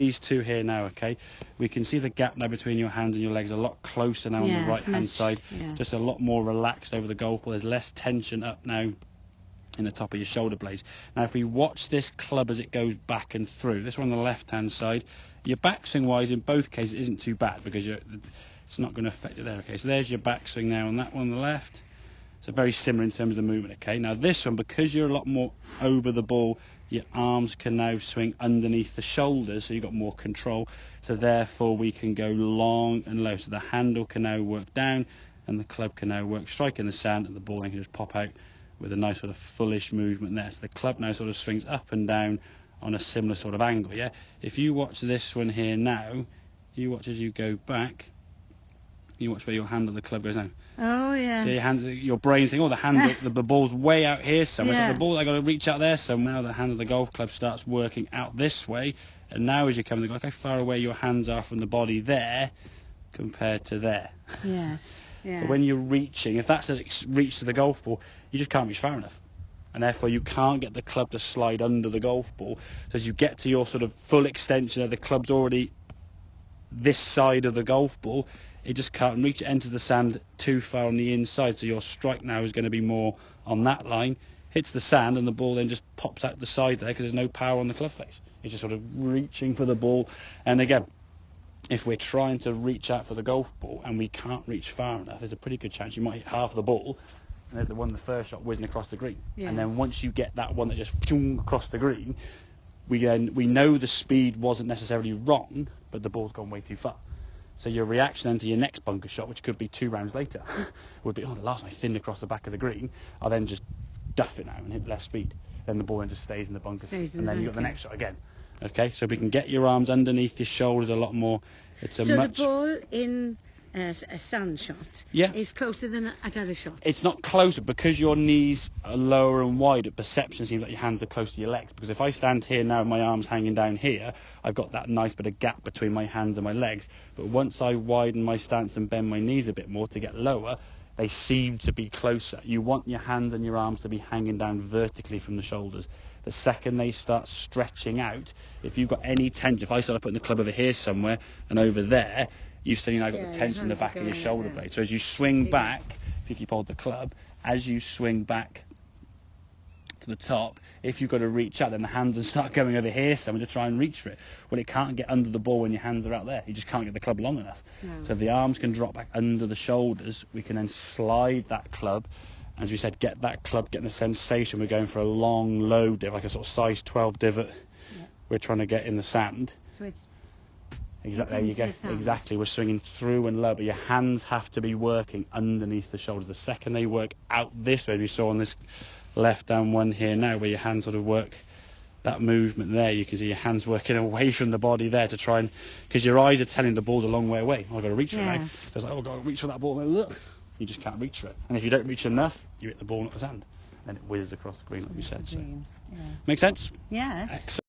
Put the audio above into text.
These two here now, okay, we can see the gap now between your hands and your legs a lot closer now on the right hand side, just a lot more relaxed over the golf ball. There's less tension up now in the top of your shoulder blades. Now if we watch this club as it goes back and through, this one on the left hand side, your backswing wise in both cases isn't too bad because it's not going to affect it there. Okay, so there's your backswing now on that one on the left. So very similar in terms of the movement. Okay, now this one, because you're a lot more over the ball, your arms can now swing underneath the shoulders, so you've got more control. So therefore we can go long and low. So the handle can now work down and the club can now work strike in the sand, and the ball then can just pop out with a nice sort of fullish movement there. So the club now sort of swings up and down on a similar sort of angle. Yeah, if you watch this one here now, you watch as you go back, you watch where your hand of the club goes now. Oh yeah. So your brain's thinking, oh, the hand, the ball's way out here somewhere. Yeah. So the ball, I got to reach out there. So now the hand of the golf club starts working out this way, and now as you come, look how far away your hands are from the body there, compared to there. Yes. Yeah. So when you're reaching, if that's a reach to the golf ball, you just can't reach far enough, and therefore you can't get the club to slide under the golf ball. So as you get to your sort of full extension, of the club's already this side of the golf ball, it just can't reach. It enters the sand too far on the inside, so your strike now is going to be more on that line, hits the sand, and the ball then just pops out the side there because there's no power on the club face. It's just sort of reaching for the ball. And again, if we're trying to reach out for the golf ball and we can't reach far enough, there's a pretty good chance you might hit half the ball and then the one, the first shot, whizzing across the green. Yeah. And then once you get that one that just across the green, we know the speed wasn't necessarily wrong, but the ball's gone way too far. So your reaction then to your next bunker shot, which could be 2 rounds later, would be, oh, the last one I thinned across the back of the green. I'll then just duff it now and hit less speed. Then the ball then just stays in the bunker. And then you've got the next shot again. Okay, so we can get your arms underneath your shoulders a lot more. It's a much... the ball in a sand shot is closer than a other shot? It's not closer because your knees are lower and wider. Perception seems like your hands are close to your legs, because if I stand here now, my arms hanging down here, I've got that nice bit of gap between my hands and my legs. But once I widen my stance and bend my knees a bit more to get lower, they seem to be closer. You want your hands and your arms to be hanging down vertically from the shoulders. The second they start stretching out, if you've got any tension, if I start putting the club over here somewhere and over there, you've still got the tension in the back of your shoulder blade. So as you swing back, if you keep hold the club, as you swing back to the top, if you've got to reach out, then the hands will start going over here somewhere to try and reach for it. Well, it can't get under the ball when your hands are out there. You just can't get the club long enough. No. So if the arms can drop back under the shoulders, we can then slide that club. As we said, get that club, getting the sensation we're going for a long, low divot, like a sort of size 12 divot we're trying to get in the sand. So it's exactly, there you go. Exactly, we're swinging through and low, but your hands have to be working underneath the shoulders. The second they work out this way, as we saw on this left-hand one here now, where your hands sort of work that movement there, you can see your hands working away from the body there to try and, because your eyes are telling the ball's a long way away. Oh, I've got to reach for it now. It's like, oh, I've got to reach for that ball. And look, you just can't reach for it. And if you don't reach enough, you hit the ball, not the sand. And it whizzes across the green, like you said. So. Make sense? Yeah. Excellent.